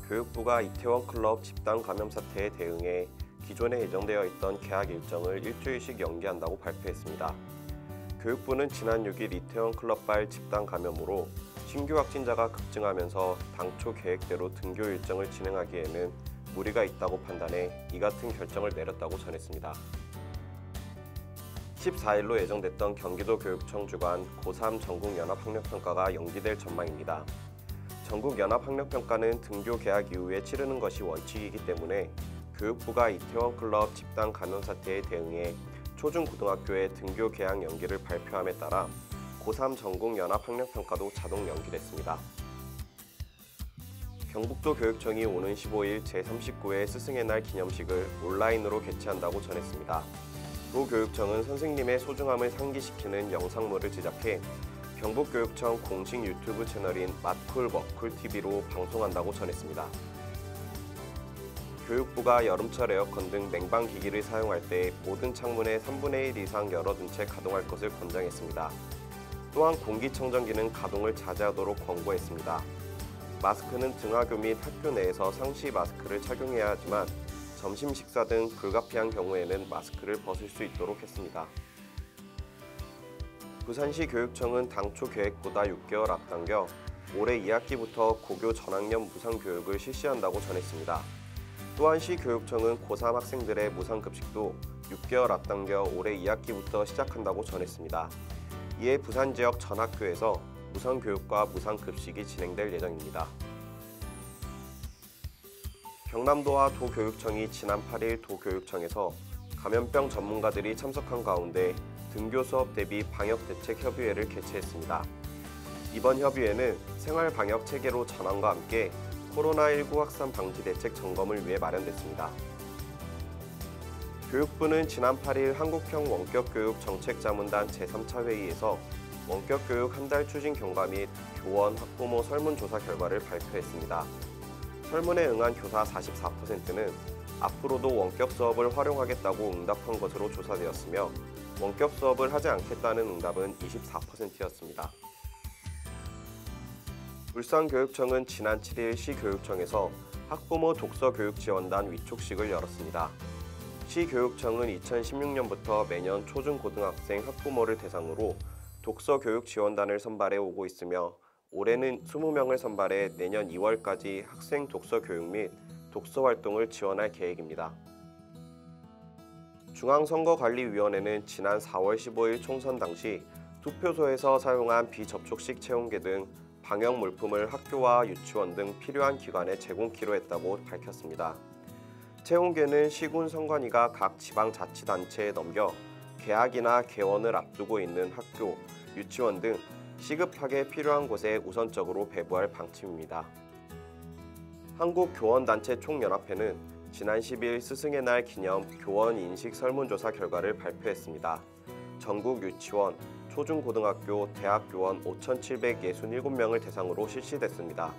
교육부가 이태원 클럽 집단 감염 사태에 대응해 기존에 예정되어 있던 개학 일정을 일주일씩 연기한다고 발표했습니다. 교육부는 지난 6일 이태원 클럽발 집단 감염으로 신규 확진자가 급증하면서 당초 계획대로 등교 일정을 진행하기에는 무리가 있다고 판단해 이 같은 결정을 내렸다고 전했습니다. 14일로 예정됐던 경기도 교육청 주관 고3 전국연합학력평가가 연기될 전망입니다. 전국연합학력평가는 등교 개학 이후에 치르는 것이 원칙이기 때문에 교육부가 이태원 클럽 집단 감염 사태에 대응해 초중고등학교의 등교 개학 연기를 발표함에 따라 고3 전국연합학력평가도 자동 연기됐습니다. 경북도 교육청이 오는 15일 제39회 스승의 날 기념식을 온라인으로 개최한다고 전했습니다. 도교육청은 선생님의 소중함을 상기시키는 영상물을 제작해 경북교육청 공식 유튜브 채널인 맛쿨먹쿨TV로 방송한다고 전했습니다. 교육부가 여름철 에어컨 등 냉방기기를 사용할 때 모든 창문의 3분의 1 이상 열어둔 채 가동할 것을 권장했습니다. 또한 공기청정기는 가동을 자제하도록 권고했습니다. 마스크는 등하교 및 학교 내에서 상시 마스크를 착용해야 하지만 점심 식사 등 불가피한 경우에는 마스크를 벗을 수 있도록 했습니다. 부산시 교육청은 당초 계획보다 6개월 앞당겨 올해 2학기부터 고교 전학년 무상교육을 실시한다고 전했습니다. 또한 시교육청은 고3 학생들의 무상급식도 6개월 앞당겨 올해 2학기부터 시작한다고 전했습니다. 이에 부산 지역 전 학교에서 무상교육과 무상급식이 진행될 예정입니다. 경남도와 도교육청이 지난 8일 도교육청에서 감염병 전문가들이 참석한 가운데 등교 수업 대비 방역대책협의회를 개최했습니다. 이번 협의회는 생활방역 체계로 전환과 함께 코로나19 확산 방지 대책 점검을 위해 마련됐습니다. 교육부는 지난 8일 한국형 원격교육 정책자문단 제3차 회의에서 원격교육 한 달 추진 경과 및 교원, 학부모 설문조사 결과를 발표했습니다. 설문에 응한 교사 44%는 앞으로도 원격 수업을 활용하겠다고 응답한 것으로 조사되었으며 원격 수업을 하지 않겠다는 응답은 24%였습니다. 울산교육청은 지난 7일 시교육청에서 학부모 독서교육지원단 위촉식을 열었습니다. 시교육청은 2016년부터 매년 초중고등학생 학부모를 대상으로 독서교육지원단을 선발해 오고 있으며 올해는 20명을 선발해 내년 2월까지 학생 독서교육 및 독서활동을 지원할 계획입니다. 중앙선거관리위원회는 지난 4월 15일 총선 당시 투표소에서 사용한 비접촉식 체온계 등 방역 물품을 학교와 유치원 등 필요한 기관에 제공키로 했다고 밝혔습니다. 체온계는 시군 선관위가 각 지방자치단체에 넘겨 개학이나 개원을 앞두고 있는 학교, 유치원 등 시급하게 필요한 곳에 우선적으로 배부할 방침입니다. 한국교원단체 총연합회는 지난 10일 스승의 날 기념 교원 인식 설문조사 결과를 발표했습니다. 전국 유치원, 초중고등학교, 대학교원 5,767명을 대상으로 실시됐습니다.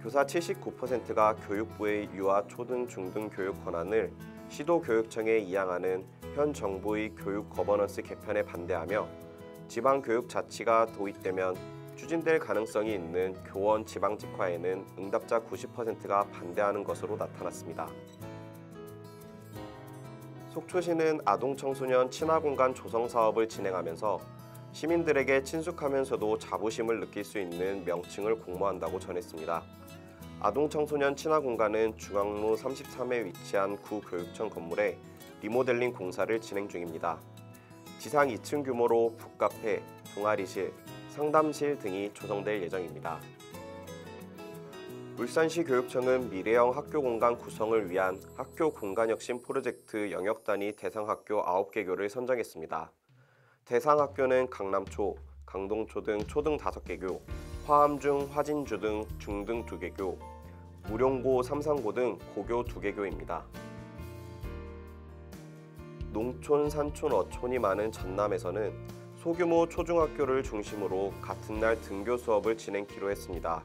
교사 79%가 교육부의 유아, 초등, 중등 교육 권한을 시도교육청에 이양하는 현 정부의 교육 거버넌스 개편에 반대하며 지방교육자치가 도입되면 추진될 가능성이 있는 교원 지방직화에는 응답자 90%가 반대하는 것으로 나타났습니다. 속초시는 아동청소년 친화공간 조성 사업을 진행하면서 시민들에게 친숙하면서도 자부심을 느낄 수 있는 명칭을 공모한다고 전했습니다. 아동청소년 친화공간은 중앙로 33에 위치한 구교육청 건물에 리모델링 공사를 진행 중입니다. 지상 2층 규모로 북카페, 동아리실, 상담실 등이 조성될 예정입니다. 울산시 교육청은 미래형 학교 공간 구성을 위한 학교 공간혁신 프로젝트 영역단위 대상 학교 9개교를 선정했습니다. 대상 학교는 강남초, 강동초 등 초등 5개교, 화암중, 화진주 등 중등 2개교, 무룡고, 삼산고 등 고교 2개교입니다. 농촌, 산촌, 어촌이 많은 전남에서는 소규모 초중학교를 중심으로 같은 날 등교 수업을 진행키로 했습니다.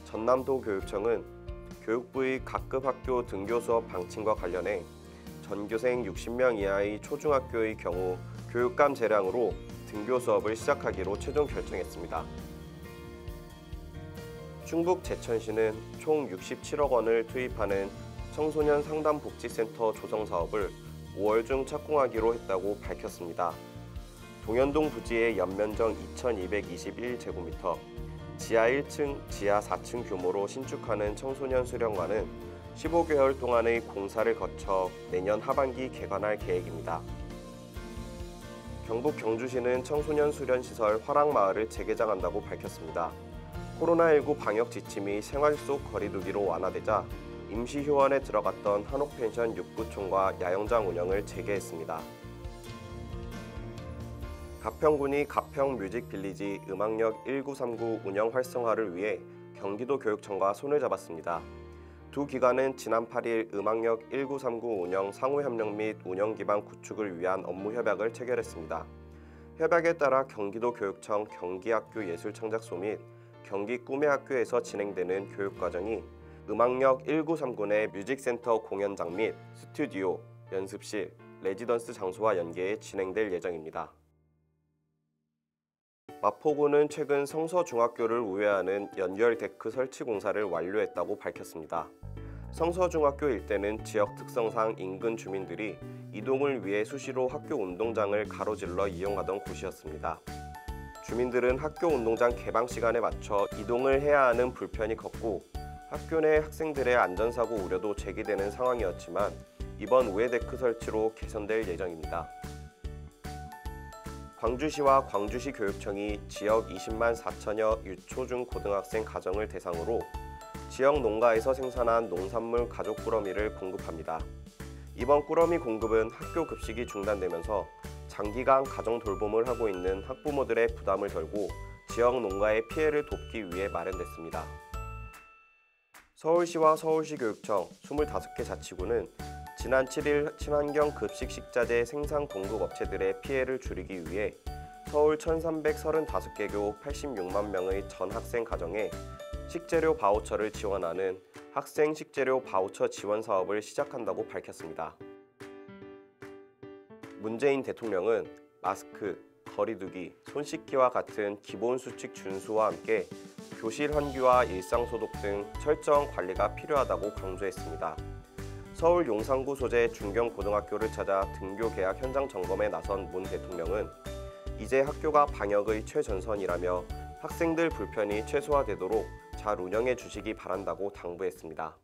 전남도 교육청은 교육부의 각급 학교 등교 수업 방침과 관련해 전교생 60명 이하의 초중학교의 경우 교육감 재량으로 등교 수업을 시작하기로 최종 결정했습니다. 충북 제천시는 총 67억 원을 투입하는 청소년 상담복지센터 조성 사업을 5월 중 착공하기로 했다고 밝혔습니다. 동현동 부지의 연면적 2,221제곱미터, 지하 1층, 지하 4층 규모로 신축하는 청소년 수련관은 15개월 동안의 공사를 거쳐 내년 하반기 개관할 계획입니다. 경북 경주시는 청소년 수련시설 화랑마을을 재개장한다고 밝혔습니다. 코로나19 방역 지침이 생활 속 거리두기로 완화되자 임시휴원에 들어갔던 한옥펜션 6구촌과 야영장 운영을 재개했습니다. 가평군이 가평뮤직빌리지 음악역 1939 운영 활성화를 위해 경기도교육청과 손을 잡았습니다. 두 기관은 지난 8일 음악역 1939 운영 상호협력 및 운영 기반 구축을 위한 업무 협약을 체결했습니다. 협약에 따라 경기도교육청 경기학교 예술창작소 및 경기 꿈의 학교에서 진행되는 교육과정이 음악역 1939 내 뮤직센터 공연장 및 스튜디오, 연습실, 레지던스 장소와 연계해 진행될 예정입니다. 마포구는 최근 성서중학교를 우회하는 연결 데크 설치 공사를 완료했다고 밝혔습니다. 성서중학교 일대는 지역 특성상 인근 주민들이 이동을 위해 수시로 학교 운동장을 가로질러 이용하던 곳이었습니다. 주민들은 학교 운동장 개방 시간에 맞춰 이동을 해야 하는 불편이 컸고 학교 내 학생들의 안전사고 우려도 제기되는 상황이었지만 이번 우회 데크 설치로 개선될 예정입니다. 광주시와 광주시 교육청이 지역 20만 4천여 유초중 고등학생 가정을 대상으로 지역 농가에서 생산한 농산물 가족 꾸러미를 공급합니다. 이번 꾸러미 공급은 학교 급식이 중단되면서 장기간 가정 돌봄을 하고 있는 학부모들의 부담을 덜고 지역 농가의 피해를 돕기 위해 마련됐습니다. 서울시와 서울시교육청 25개 자치구는 지난 7일 친환경 급식 식자재 생산 공급 업체들의 피해를 줄이기 위해 서울 1,335개교 86만 명의 전 학생 가정에 식재료 바우처를 지원하는 학생 식재료 바우처 지원 사업을 시작한다고 밝혔습니다. 문재인 대통령은 마스크, 거리두기, 손 씻기와 같은 기본 수칙 준수와 함께 교실 환기와 일상소독 등 철저한 관리가 필요하다고 강조했습니다. 서울 용산구 소재 중경고등학교를 찾아 등교 개학 현장 점검에 나선 문 대통령은 이제 학교가 방역의 최전선이라며 학생들 불편이 최소화되도록 잘 운영해 주시기 바란다고 당부했습니다.